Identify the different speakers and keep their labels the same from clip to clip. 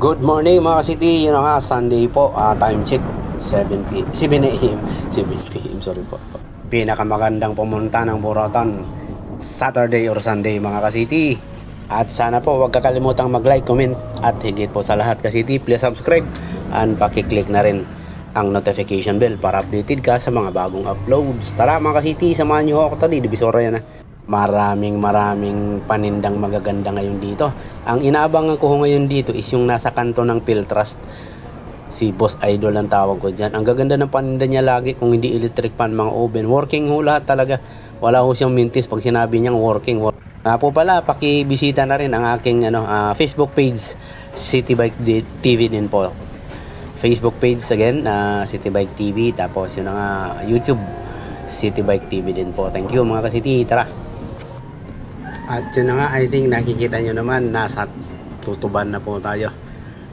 Speaker 1: Good morning mga ka-city. Yun na nga, Sunday po. Time check 7 a.m. 7 p.m. Sorry po. Pinakamagandang pumunta ng Burautan Saturday or Sunday mga ka-city. At sana po huwag kakalimutang mag-like, comment at higit po sa lahat ka-city, please subscribe and pakiclick na rin ang notification bell para updated ka sa mga bagong uploads. Tara mga ka-city, samahan nyo ako tadi. Divisoria na. Maraming panindang magaganda ngayon dito. Ang inaabangan ko ngayon dito is yung nasa kanto ng Philtrust. Si Boss Idol ang tawag ko dyan. Ang gaganda ng paninda niya lagi, kung hindi electric pan, mga oven. Working ho lahat talaga. Wala ho siyang mintis pag sinabi niyang working. Po pala, pakibisita na rin ang aking Facebook page, City Bike TV din po. Facebook page again, City Bike TV. Tapos yun ang YouTube, City Bike TV din po. Thank you mga ka-city. Tara! At yun na nga, I think nakikita nyo naman, nasa Tutuban na po tayo.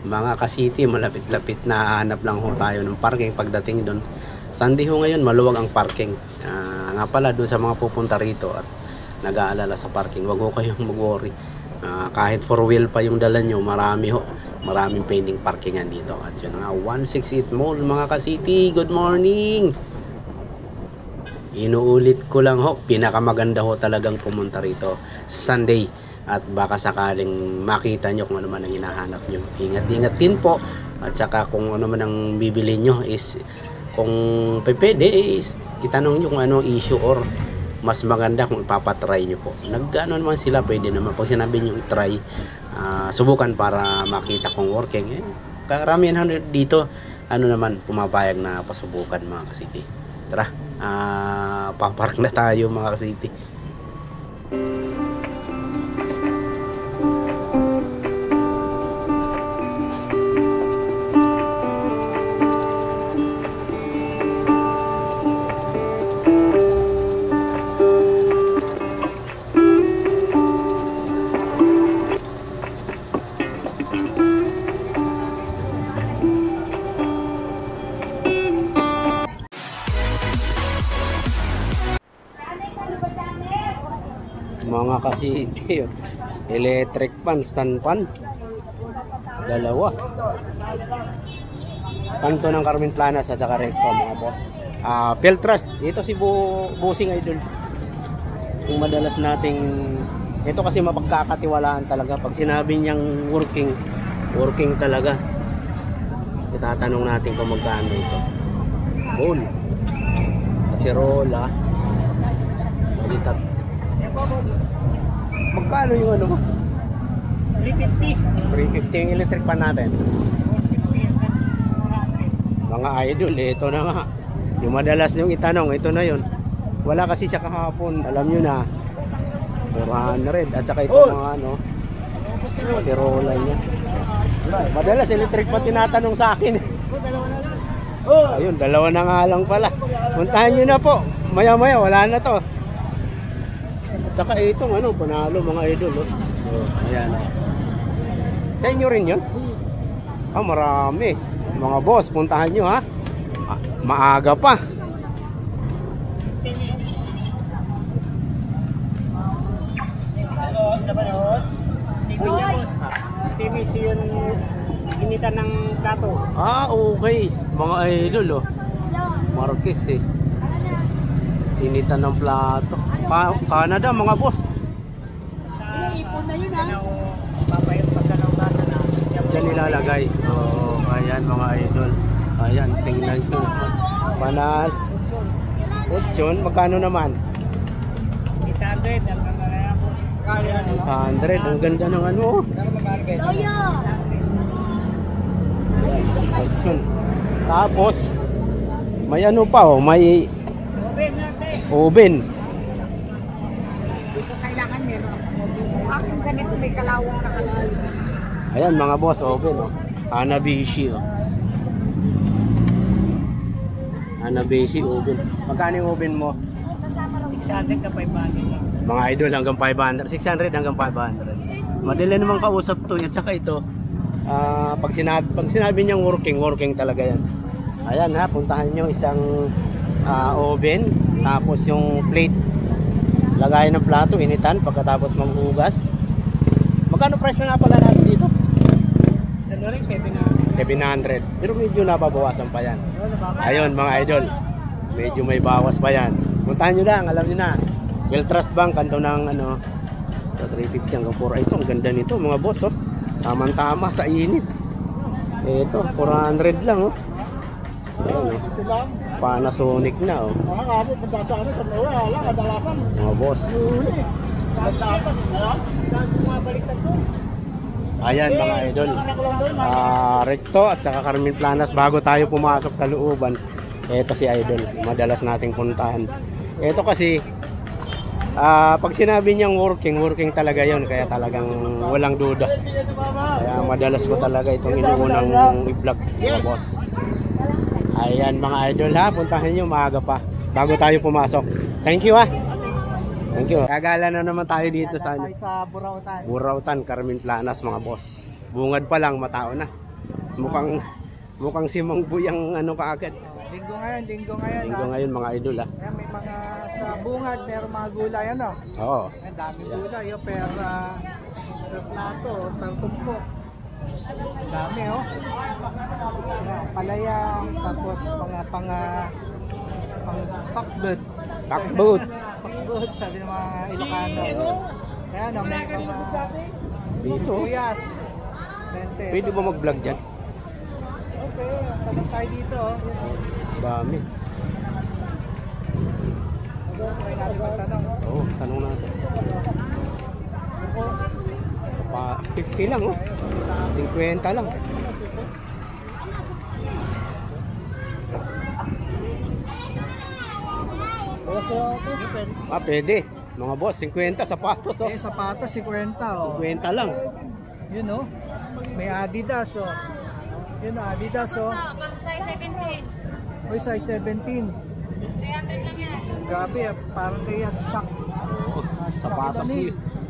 Speaker 1: Mga ka-city, malapit-lapit na hanap lang ho tayo ng parking pagdating doon. Sunday ho ngayon, maluwag ang parking. Nga pala, doon sa mga pupunta rito at nag-aalala sa parking, wag ho kayong mag-worry. Kahit 4-wheel pa yung dala nyo, maraming pending parkingan dito. At yun nga, 168 Mall, mga ka-city, good morning! Inuulit ko lang ho, pinakamaganda ho talagang pumunta rito Sunday. At baka sakaling makita nyo kung ano man ang hinahanap nyo. Ingat-ingat din po. At saka kung ano man ang bibili nyo is, kung pwede is, itanong nyo kung anong issue or mas maganda kung ipapatry nyo po. Nag-ano naman sila, pwede naman. Pag sinabi nyo try, subukan para makita kung working. Karamihan dito, naman, pumapayag na pasubukan mga ka-city. Tara, papark na tayo mga ka-city. Mga ka-city, electric pan, stand pan, dalawa. Kanto ng Carmen Planas at saka recto mga boss. Philtrust, ito si Bossing Idol. Yung madalas nating, ito kasi mapagkakatiwalaan talaga. Pag sinabi niyang working talaga. Itatanong natin kung magkano ito. Bowl, kasirola, malitat. Magkano yung ano mo? 350. 350 yung electric pan natin. Mga idol, ito na nga. Yung madalas nyung itanong, ito na yun. Wala kasi siya kahapon, alam nyo na. 400 at saka ito mga kasi rola niya. Madalas electric pan tinatanong sa akin. Ayun, dalawa na nga lang pala. Puntahan nyo na po. Maya wala na to. Saka itong panalo mga idol. Ayan. Sa inyo rin yun? Marami. Mga boss, puntahan nyo ha. Maaga pa.
Speaker 2: TVC yun initan ng plato.
Speaker 1: Okay. Mga idol Marquez initan ng plato. Canada mga boss.
Speaker 2: Ipon na yun papayot pagkalaw bata na.
Speaker 1: Diyan nilalagay. Ayan mga idol. Ayan, tingnan nyo. Panal. Utson, magkano naman?
Speaker 2: 800 ang ganda po.
Speaker 1: 100, ang ganda ng
Speaker 2: Toyo!
Speaker 1: Utson. Tapos, may pa may oven.
Speaker 2: Dito kailangan meron akong ganito may kalawang na kalawang.
Speaker 1: Ayan mga boss, oven Hanabishi Hanabishi oven. Magkano yung oven mo?
Speaker 2: Sasama lang 600 ka 500.
Speaker 1: Mga idol hanggang 500, 600 hanggang 500. Madali naman kausap to. At saka ito, pag sinabi niyang working talaga yan. Ayan puntahan nyo isang oven, tapos yung plate, lagayan ng plato, initan pagkatapos maghugas. Magkano price na nga pala natin dito?
Speaker 2: Ano rin
Speaker 1: 700. Pero medyo nababawasan pa yan. Ayun mga idol. Medyo may bawas pa yan. Puntahan nyo lang, alam nyo na. Beltras Bank, kanto ng ano, 350 hanggang 4. Ito, ang ganda nito mga boss. Oh. Tama-tama sa init. Ito, 400 lang. Oh. Ayan,
Speaker 2: Ito lang.
Speaker 1: Panasonic na. Oh.
Speaker 2: Mga kami, punta sa ano, sa Noe, wala, kadalasan.
Speaker 1: Mga boss.
Speaker 2: Huli. Kadalasan. Dahil bumabaliktad to.
Speaker 1: Ayan mga idol. Recto at saka Carmen Planas bago tayo pumasok sa looban. Ito si idol, madalas nating puntahan. Ito kasi pag sinabi niyang working talaga yon, kaya talagang walang duda. Kaya madalas ko talaga itong inuunang i-vlog mga boss. Ayan mga idol ha, puntahan niyo maaga pa bago tayo pumasok. Thank you ha. Thank you. Kagala na naman tayo dito sa
Speaker 2: Burautan.
Speaker 1: Burautan, Carmen Planas mga boss. Bungad pa lang matao na. Mukhang si Mang Boy ang ano kaagad.
Speaker 2: Linggo ngayon.
Speaker 1: Linggo ngayon mga idol ha.
Speaker 2: Kaya may mga sa bungad, meron mga gulay ano.
Speaker 1: Oo.
Speaker 2: Ang dami gulay, yung pera, plato, tangkumpok. Ang dami oh. Palayang, tapos mga pang pakbet.
Speaker 1: Pakbut.
Speaker 2: Pakbet, sabi ng mga Ilocano. Kaya no, may mga
Speaker 1: Dito.
Speaker 2: Kuyas.
Speaker 1: Pwede ba mag-vlog dyan?
Speaker 2: Okay, tanong tayo dito oh.
Speaker 1: Dami.
Speaker 2: Try natin magtanong.
Speaker 1: Oo, tanong natin. Pa 50 lang oh. 50 lang. Pwede. Mga boss, 50 sapatos oh.
Speaker 2: Eh, sapatos, 50 oh.
Speaker 1: 50 lang.
Speaker 2: Yun oh. May Adidas oh. Yun oh, Adidas oh.
Speaker 3: Pag size 17,
Speaker 2: May size 17.
Speaker 3: 300 lang yan.
Speaker 2: Grabe, parang kaya shock.
Speaker 1: Oh,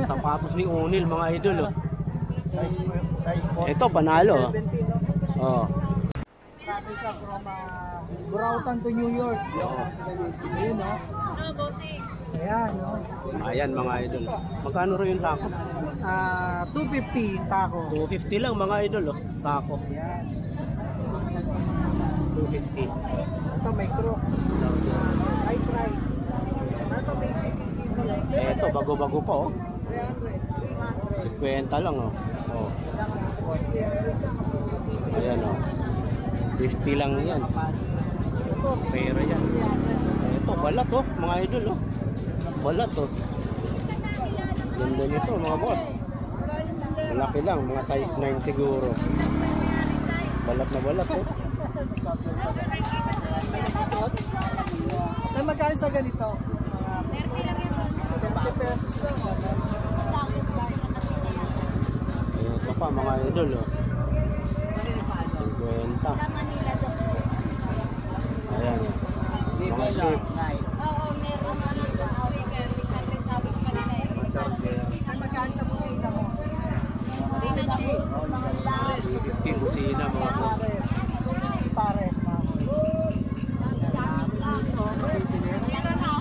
Speaker 1: sapatos ni O'Neal mga idol oh. Ito panalo oh.
Speaker 2: 17
Speaker 1: Oh.
Speaker 2: Grabe ka from Burautan to New York. Ayun oh.
Speaker 3: Ano, bossing?
Speaker 2: Ayan oh.
Speaker 1: Ayan mga idol. Magkano rin yung taco?
Speaker 2: 250 tako.
Speaker 1: 250 lang mga idol oh. Taco.
Speaker 2: Ayan.
Speaker 1: 250.
Speaker 2: Ito may Crocs. I try. Ito may CCTV.
Speaker 1: Ito bago-bago pa oh.
Speaker 2: 300,
Speaker 1: 50 lang oh. Oh. Ayan oh. 50 lang yan. Pera yan. Ito balat oh, mga idol oh. Balat oh. Ganda nito mga boss. Malaki lang, mga size 9 siguro. Balat na balat oh.
Speaker 2: Ay, magkano sa ganito?
Speaker 3: 30 lang yan, boss.
Speaker 2: 50 pesos lang.
Speaker 1: Ito pa mga idol oh. 50.
Speaker 3: Sa Manila to.
Speaker 1: Ayan oh. Mga shirts.
Speaker 3: Oo, meron ano sa weekend. Weekend sabi ko kanina eh.
Speaker 2: Ay, magkano sa kusina mo?
Speaker 1: 50 busina mga boss.
Speaker 2: Pares, ma'am.
Speaker 3: Meron na.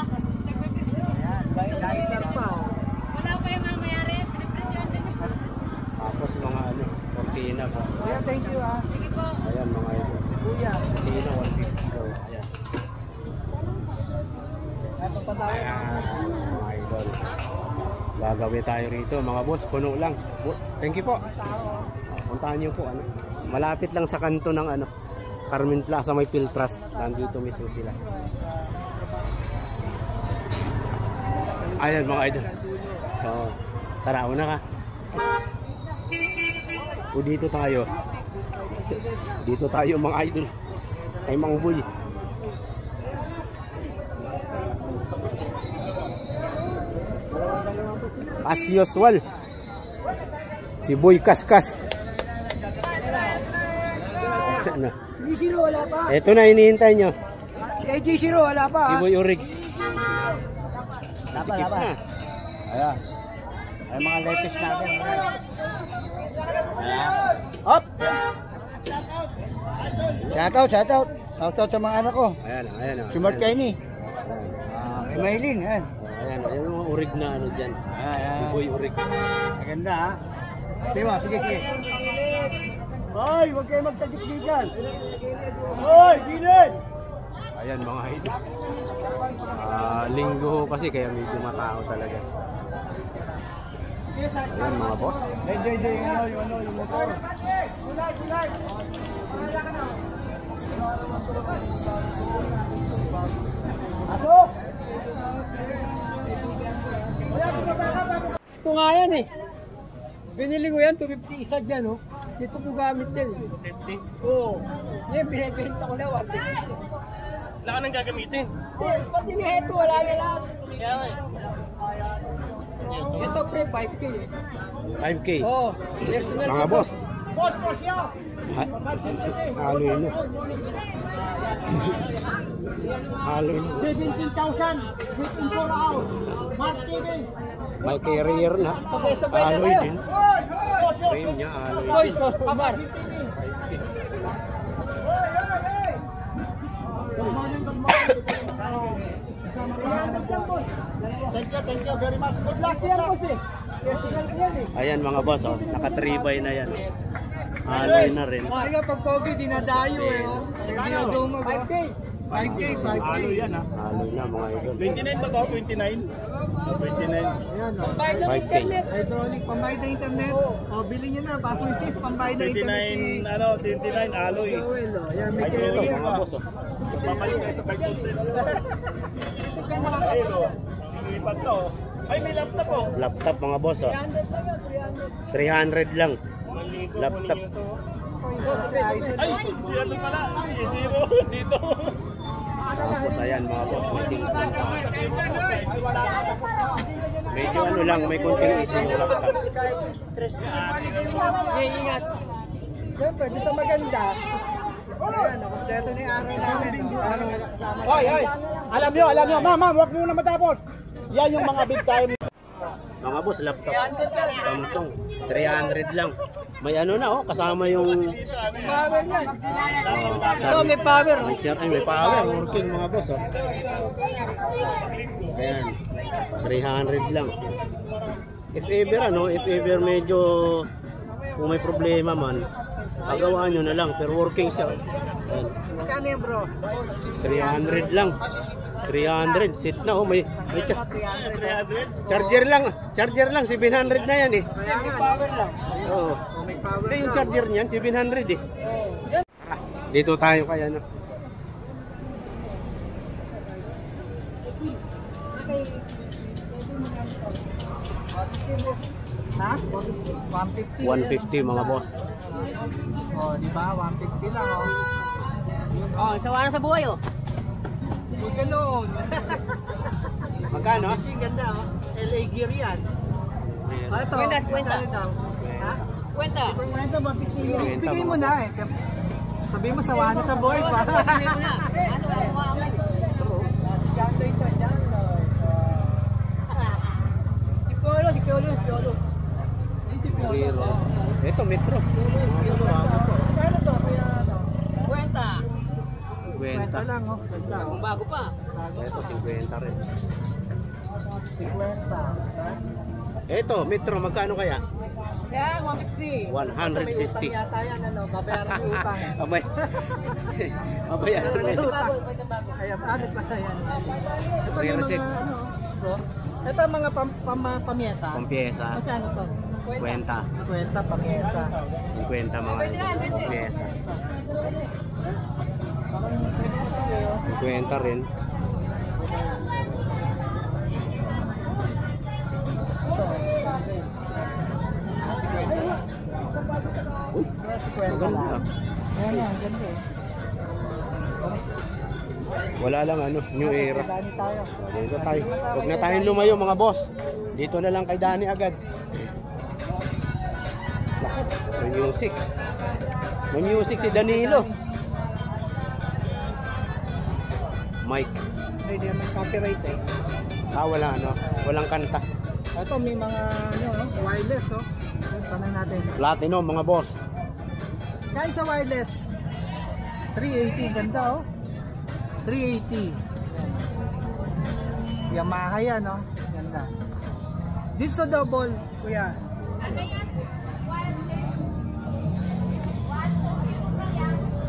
Speaker 2: Dahil pa, oh.
Speaker 3: Wala pa yung ang mayari. Pinipresyon din.
Speaker 1: Tapos mga ano, cortina po.
Speaker 2: Kuya, thank you ah.
Speaker 3: Sige po.
Speaker 1: Ayan mga idol.
Speaker 2: Kuya.
Speaker 1: Cortina 150 daw. Ayan.
Speaker 2: Ito pa tayo.
Speaker 1: Ayan, mga idol. Gagawin tayo rito mga boss, puno lang. Thank you po. Puntahan niyo po ano. Malapit lang sa kanto ng ano, Carmen Plaza may Piltrust. Nandito mismo sila. Ayan mga idol. So, tara una ka. O dito tayo. Dito tayo mga idol. Ay Mang Boy. As usual, si Boy Kaskas. Ano?
Speaker 2: G0 wala pa.
Speaker 1: Ito na hinihintay nyo.
Speaker 2: Si G0 wala pa.
Speaker 1: Si Boy Urig.
Speaker 2: Sikip
Speaker 1: na.
Speaker 2: Ayan. Ay mga latest natin. Ayan. Hop! Shoutout. Shoutout sa mga anak ko.
Speaker 1: Ayan, ayan.
Speaker 2: Si Mark Kenny. Si Maylin. Ayan.
Speaker 1: Ayan, ayan yung mga Urig na ano dyan. Si Boy Urig.
Speaker 2: Maganda ha. Diba, sige. Hoy, huwag kayo magkadikdikan. Hoy, gilid!
Speaker 1: Ayan mga idol. Linggo kasi kaya medyo matao talaga. Ayan mga boss.
Speaker 2: Yung motor. Asok!
Speaker 4: Ito nga yan eh. Binili ko yan, 250 isa dyan oh. Dito ko gamit yan eh. 250? Oo. Yan, binibenta ko na 150.
Speaker 2: Wala ka nang gagamitin.
Speaker 4: Hindi, pati nga ito, wala na lahat.
Speaker 2: Kaya nga eh.
Speaker 4: Ito pre, 5K eh.
Speaker 1: 5K.
Speaker 4: Oo, personal.
Speaker 1: Mga boss.
Speaker 2: Boss siya!
Speaker 1: Halo yun. Halo yun.
Speaker 2: 17,000 within 4 hours. Smart TV.
Speaker 1: May carrier na.
Speaker 4: Sabay-sabay na
Speaker 1: Halo
Speaker 4: kayo.
Speaker 1: din. Frame niya, halo yun.
Speaker 4: Boy, so, Mar.
Speaker 2: Good morning. Thank you very much. Good luck.
Speaker 4: Laki yan boss eh. Personal ko yan eh.
Speaker 1: Ayan mga boss, oh. Naka 3x na yan. Haloy na rin.
Speaker 2: Kaya pag pogi, dinadayo eh. Hindi na dumag.
Speaker 4: 5K.
Speaker 2: 5K. Halo yan ah.
Speaker 1: Haloy na mga idol.
Speaker 2: 29 ba to? 29? 29. Ayan o.
Speaker 4: Bayad ng
Speaker 1: 5K.
Speaker 4: internet.
Speaker 2: Hydraulic, pambayad ng internet. O, bilhin nyo na. Parang pambayad ng internet si
Speaker 5: 29 alloy.
Speaker 2: Joel o. Ayan, may
Speaker 1: Ito
Speaker 2: carrier.
Speaker 1: mga boss, oh.
Speaker 5: Papalit kayo sa 5%. Ayun o. Sinipad ka o. Ay, may laptop o.
Speaker 1: Laptop mga boss, oh. 300 lang. Laptop.
Speaker 5: Ay, si ano pala? Si Zero dito.
Speaker 1: Tapos ayan mga boss, may singkong. Medyo ano lang, may konting issue yung laptop.
Speaker 4: May ingat.
Speaker 2: Siyempre, di sa maganda. Ayan, kompleto na yung araw namin. Araw na kasama. Hoy! Alam nyo, ma'am, huwag nyo na matapos. Yan yung mga big time.
Speaker 1: Mga boss, laptop. Samsung, 300 lang. May ano na, oh, kasama yung
Speaker 4: Power yan. Ito may power oh.
Speaker 1: may power, working mga boss, oh. Ayan, 300 lang. If ever medyo kung may problema man, pagawaan nyo na lang, pero working siya. Ayan.
Speaker 2: Kano yan, bro?
Speaker 1: 300 lang. 300, sit na, oh, may charger lang 700 na yan eh.
Speaker 4: May power lang.
Speaker 1: Oo. Hindi yung charger niyan 700 eh. Dito tayo kaya no.
Speaker 2: Ha? 150.
Speaker 1: 150 mga boss.
Speaker 2: Oh, di ba? 150 lang, oh.
Speaker 4: Oh, sawa na sa buhay oh.
Speaker 2: Huwag ganun.
Speaker 1: Magkano?
Speaker 2: Kasi ganda, oh. LA Gear yan. Ah, ito.
Speaker 4: Kwenta.
Speaker 2: Ha?
Speaker 4: Kwenta.
Speaker 2: Kwenta ba?
Speaker 1: Kwenta,
Speaker 2: Bigay mo
Speaker 1: mga
Speaker 2: na eh. Sabi mo, sawa na sa boy pa.
Speaker 4: Sabi mo na.
Speaker 2: Ganda ito, dyan.
Speaker 4: Si Piolo.
Speaker 1: Hero. Ito metro.
Speaker 2: Kano to? Kaya ano?
Speaker 4: Kwenta.
Speaker 2: Kwenta
Speaker 1: 50.
Speaker 2: lang, oh. Ganda, oh.
Speaker 4: Kung bago pa.
Speaker 1: Ito 50 rin.
Speaker 2: 50.
Speaker 1: Ito metro magkano kaya?
Speaker 4: Kaya 150.
Speaker 1: 150.
Speaker 2: Yata yan, ano? Babayaran yung utang.
Speaker 1: Abay. Abayaran
Speaker 4: Pwede
Speaker 1: rin.
Speaker 4: bago.
Speaker 2: Ayan, ano pa yan? Ito
Speaker 1: Free
Speaker 2: yung
Speaker 1: receipt.
Speaker 2: mga, ano, bro. Ito ang mga pamyesa.
Speaker 1: Pampiesa.
Speaker 2: Magkano to?
Speaker 1: 50.
Speaker 2: 50 pamyesa.
Speaker 1: 50 mga pampiesa. 50 rin. Maganda.
Speaker 2: Ayan yan, ganda eh.
Speaker 1: Wala lang ano, new era.
Speaker 2: Dani tayo.
Speaker 1: Dito tayo. Huwag na tayong lumayo mga boss. Dito na lang kay Dani agad. Naku, may music. May music si Danilo. Mic.
Speaker 2: Hindi may copyright eh.
Speaker 1: Wala ano, walang kanta.
Speaker 2: Ito may mga ano, wireless oh. Tanong natin.
Speaker 1: Platinum mga boss.
Speaker 2: Kaya sa wireless 380 ganda oh. 380. Yamaha yan oh. Ganda. Dito sa double, kuya.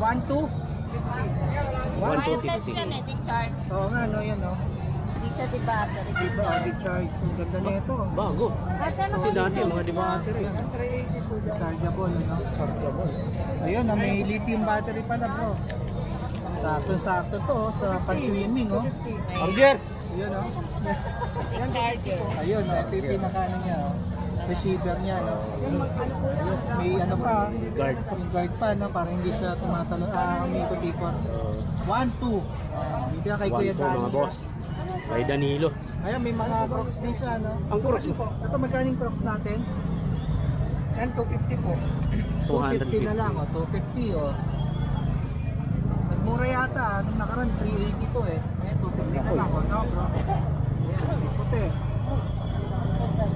Speaker 2: 1-2?
Speaker 3: Wireless yan eh, di charge.
Speaker 2: Oo nga, no, yan, no.
Speaker 3: Di siya di battery.
Speaker 2: Diba, di-charge. Ang ganda na ito.
Speaker 1: Bago. Kasi dati mga di battery.
Speaker 2: Chargeable, no? Chargeable. Ayun, may lithium battery pala, bro. Sakto-sakto to, sa pan-swimming, no?
Speaker 1: Order!
Speaker 2: Ayun, no?
Speaker 3: Yung charger.
Speaker 2: Ayun, no? Ito yung pinakano niya, no? Receiver niya, no? Ayun, may ano pa,
Speaker 1: Guard.
Speaker 2: yung guard pa, no? Para hindi siya tumatalon, umikot-ikot. 1-2. Dito na kay Kuya
Speaker 1: 1-2 mga
Speaker 2: Danny.
Speaker 1: boss. Kay Danilo.
Speaker 2: Ayun, may mga crocs din siya, no?
Speaker 1: Ang crocs mo?
Speaker 2: Ito, magkano yung crocs natin? Yan, 250 po. 250 na lang, 250, oh. Nagmura yata, nung nakaraan, 380 po eh. Ngayon, 250 na lang, no, bro? Ayan, puti.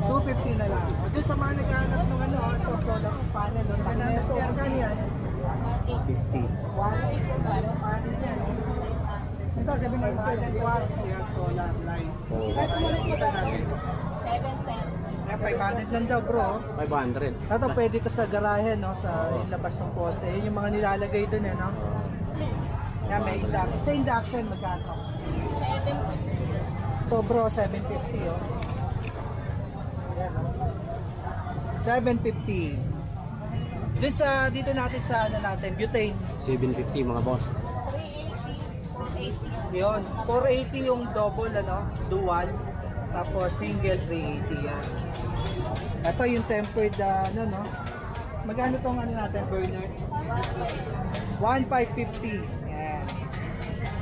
Speaker 2: 250 na lang. O, dun sa mga naghahanap ng ano, ito, solar panel, no? Magkano yan?
Speaker 1: 50.
Speaker 2: Panel yan, no? Ito, 700 watts, yan, solar light. Kita natin.
Speaker 3: 710.
Speaker 2: Ayan, 500 lang daw, bro.
Speaker 1: 500.
Speaker 2: Ito, pwede to sa garahe, no? Sa labas ng poste. Yun yung mga nilalagay dun, eh, no? Yan, may induction. Sa induction, magkano?
Speaker 3: 750.
Speaker 2: Ito, bro, 750, oh. Ayan, oh. 750. Dun sa, dito natin sa, ano natin, butane.
Speaker 1: 750 mga boss.
Speaker 3: 380. 480.
Speaker 2: Yun, 480 yung double, ano, dual. Tapos single 380 yan. Ito yung tempered, ano, no? Magkano tong ano natin, burner? 1,550. Yan.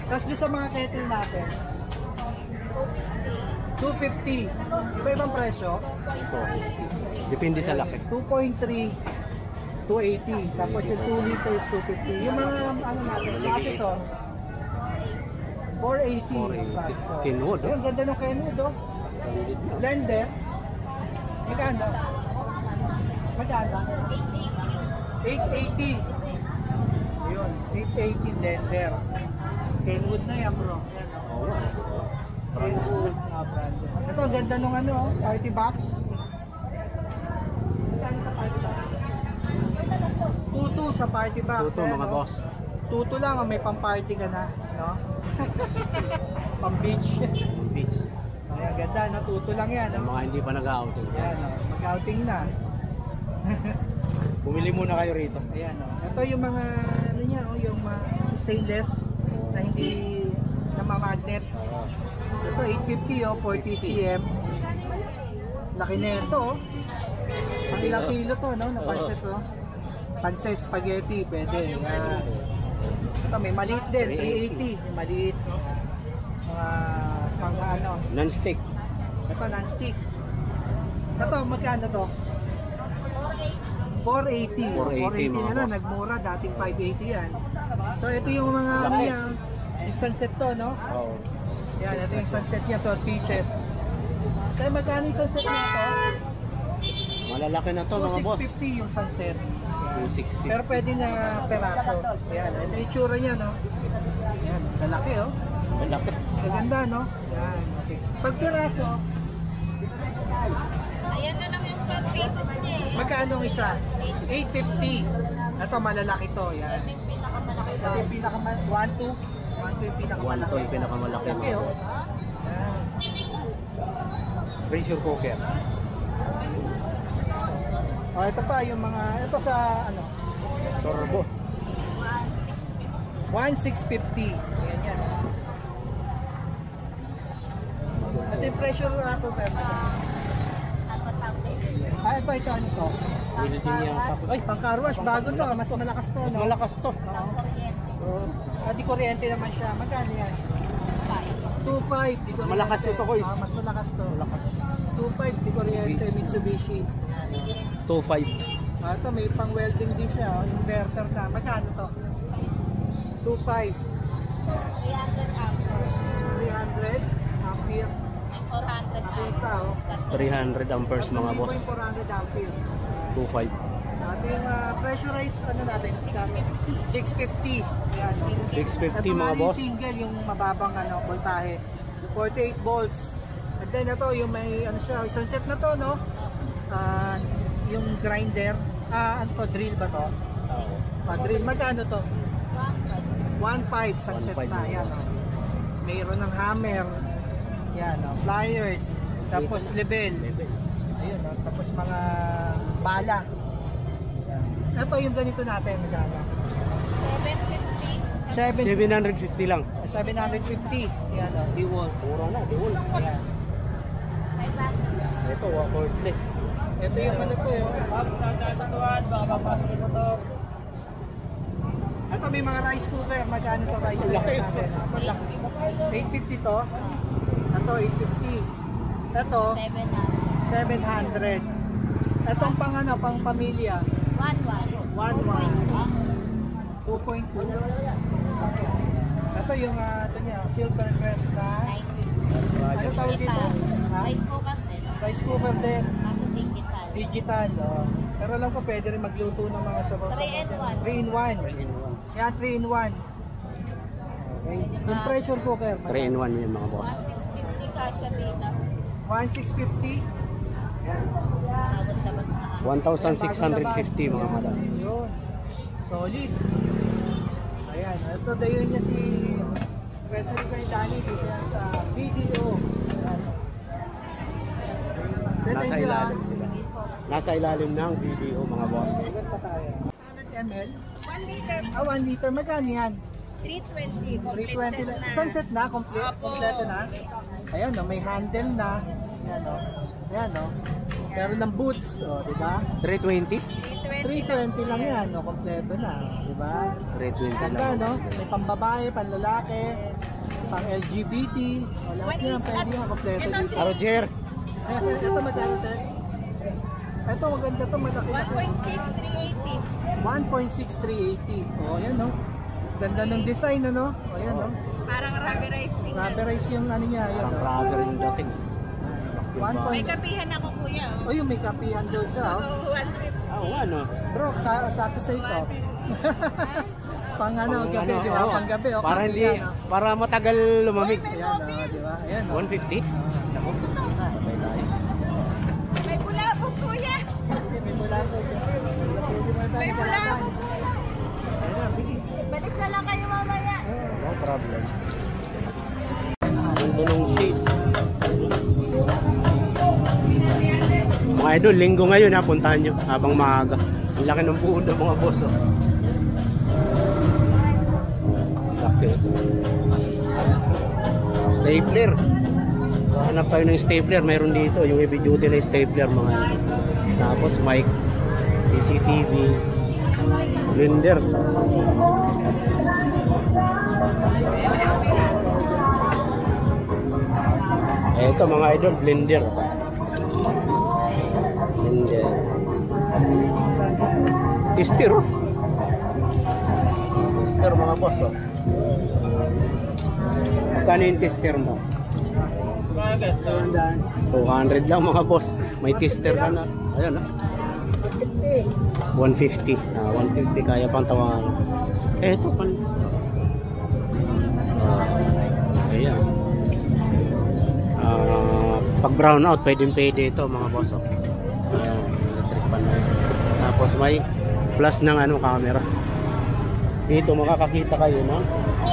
Speaker 2: Tapos doon sa mga kettle natin, 250. Iba-ibang presyo.
Speaker 1: Ito. Depende sa laki.
Speaker 2: 2.3, 280. Tapos yung 2 liters, 250. Yung mga, ano natin, classes, oh. 480.
Speaker 1: 480. Kenwood, oh.
Speaker 2: Ayun, ganda ng Kenwood, oh. Blender. Magkano? Magkano? 880. Ayun, 880 blender. Kenwood na yan, bro. Kenwood. Branded. Ito, ang ganda nung ano, party box. Magkano sa party box? 2-2 sa party box.
Speaker 1: Ito mga boss.
Speaker 2: 2-2 lang, may pang-party ka na, no? Pang-beach.
Speaker 1: Beach.
Speaker 2: Ay, ganda, natuto lang yan.
Speaker 1: Sa mga hindi pa nag-outing.
Speaker 2: Ayan, mag-outing na.
Speaker 1: Bumili muna kayo rito.
Speaker 2: Ayan, ito yung mga, ano niya, yung stainless na hindi namamagnet. Ito, 850, 40 cm. Laki na ito, oh. Ang ilang kilo to, no? Na pancet, oh. Pancet spaghetti, pwede. Ayan. Ito, may maliit din, 380. May maliit. Pang ano.
Speaker 1: Non-stick.
Speaker 2: Ito, non-stick. Ito, magkano to? 480.
Speaker 1: 480 mga
Speaker 2: na lang,
Speaker 1: boss.
Speaker 2: nagmura. Dating 580 yan. So, ito yung mga, ano
Speaker 1: Laki.
Speaker 2: yan, yung sunset to, no?
Speaker 1: Oo.
Speaker 2: Yan, ito yung sunset niya, 12 pieces. So, magkano yung sunset niya to?
Speaker 1: Malalaki na to mga boss.
Speaker 2: 2,650 yung sunset.
Speaker 1: 260.
Speaker 2: Pero pwede na peraso. Yan, ito yung itsura niya, no? Yan, lalaki, oh.
Speaker 1: Malaki.
Speaker 2: Maganda, no? Yan, okay. Pag peraso,
Speaker 3: Ayan na lang yung 12 pieces niya eh.
Speaker 2: magkano ang isa? 850. Ito, malalaki to. Yan.
Speaker 3: Yung pinakamalaki
Speaker 2: Ito yung pinakamalaki. 1-2. 1-2 yung pinakamalaki.
Speaker 1: 1 to yung pinakamalaki
Speaker 2: Laki,
Speaker 1: mga
Speaker 2: oh.
Speaker 1: boss.
Speaker 2: Yan.
Speaker 1: Pressure cooker.
Speaker 2: Oh, ito pa yung mga, ito sa ano,
Speaker 1: Turbo.
Speaker 2: 1,650. Ayan yan. Ito yung pressure apple pepper. Ito, ano to?
Speaker 1: Building niya sa
Speaker 2: Ay, pang car wash, bago to, mas malakas to,
Speaker 1: Mas
Speaker 2: no?
Speaker 1: malakas to.
Speaker 2: Di kuryente naman siya. Magkano yan? 2.5. Di
Speaker 1: Mas malakas ito, boys.
Speaker 2: Mas malakas to. 2.5, di kuryente, Mitsubishi.
Speaker 1: 2.5.
Speaker 2: Ito, may pang welding din siya. Inverter ka. Magkano to? 2.5.
Speaker 3: 300 amperes.
Speaker 2: 300 ampere.
Speaker 3: 400
Speaker 2: Nakita, oh.
Speaker 1: 300 amperes mga boss.
Speaker 2: 400 ampere.
Speaker 1: 2.5.
Speaker 2: Ating pressurized, ano natin? 650. Yan, oh.
Speaker 1: 650
Speaker 2: Ito
Speaker 1: mga
Speaker 2: nga
Speaker 1: boss.
Speaker 2: yung single, yung mababang ano, voltahe. 48 volts. And then ito, yung may, ano siya, isang set na to, no? Yung grinder. Ano to, drill ba to? Drill. Magkano to? 1.5 sunset na. Yan, oh. Mayroon ng hammer. Yan, oh. Pliers. Tapos level. Ayun, oh. Tapos mga bala. Yan. Ito yung ganito natin. Magkano?
Speaker 1: 750 lang.
Speaker 2: 750. Yan, oh. DeWalt.
Speaker 1: Mura na, DeWalt.
Speaker 2: Yan.
Speaker 1: Ito, cordless.
Speaker 2: Ito yung ano po. Ito may mga rice cooker. Magkano to rice cooker natin? 850 to. Ito 850. Ito 700. Itong pang ano, pang pamilya. 2.2. Ito yung ito niya, silver crest na. Ano tawag dito? Ha? Rice cooker din. Digital. Oh. Pero alam ko pwede rin magluto ng mga sabaw. 3 in 1. Yan, 3 in 1. Okay. Yung pressure cooker.
Speaker 1: 3 in 1 yung mga boss.
Speaker 2: 1,650.
Speaker 1: 1,650 mga madam.
Speaker 2: Yun. Solid. Ayan. Ito dayon niya si President kay Danny dito yan sa video.
Speaker 1: Nasa ilalim sila. Nasa ilalim ng video mga boss.
Speaker 2: Ilan pa tayo? 100 ml?
Speaker 3: 1 liter.
Speaker 2: 1 liter. Magkano yan?
Speaker 3: 320.
Speaker 2: 320 na. Isang set na? Kompleto na? Ayan o, may handle na. Ayan o. Ayan o. Meron ng boots. O, diba?
Speaker 1: 320?
Speaker 2: 320 lang yan o. Kompleto na. Diba?
Speaker 1: 320
Speaker 2: Ganda
Speaker 1: lang.
Speaker 2: no? May pambabae, panlalaki, pang LGBT. O, lahat yan. Pwede yan. Kompleto dito.
Speaker 1: Roger.
Speaker 2: Ito magkano tayo? Ito maganda to. Malaki na.
Speaker 3: 1.6380.
Speaker 2: 1.6380. O, ayan no? Ganda ng design ano? O, ayan no?
Speaker 3: Parang rubberized din.
Speaker 2: Rubberized yung ano niya. Ayan
Speaker 1: Ang
Speaker 2: no?
Speaker 1: rubber yung dating.
Speaker 3: 'May kapihan ako kuya.
Speaker 2: Oh, yung may kapihan daw siya. Oh.
Speaker 3: So, 1 trip.
Speaker 1: Ano?
Speaker 2: Bro, sakto sa ito. Pang ano, gabi, di ba?
Speaker 1: Oo.
Speaker 2: Pang gabi. Oh,
Speaker 1: Para hindi,
Speaker 2: kapihan, oh.
Speaker 1: para matagal lumamig.
Speaker 2: Ayan, oh, di ba? Ayan, oh.
Speaker 1: 150? Naku. Sabay tayo.
Speaker 3: May bulabog kuya.
Speaker 2: May mula ko.
Speaker 3: May bulabog.
Speaker 2: Ayan, bilis.
Speaker 3: Balik na lang kayo mamaya.
Speaker 1: No problem. Ganda ng shades. Mga idol, linggo ngayon ha, puntahan nyo habang maaga. Ang laki ng puod ng mga boss. Oh. Laki. Stapler. Hanap tayo ng stapler. Mayroon dito yung heavy duty na stapler mga idol. Tapos mic, CCTV, blender. Ito mga idol, blender. Blender. Tester. Tester mga boss. Oh. Magkano yung tester mo? 200 lang mga boss. May tester ka na. Ayan ah. 150. 150 kaya pang tawagan. Ito pan. Ayan. Pag brown out, pwede ito mga boss. Oh. Ayan, electric pan na yun. Tapos may plus ng ano camera. Dito makakakita kayo no?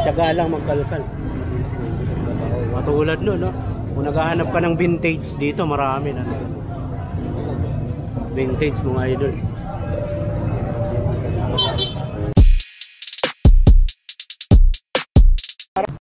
Speaker 1: Tiyaga lang magkalkal. Matulad no, no? Kung naghahanap ka ng vintage dito, marami na. Vintage mga idol.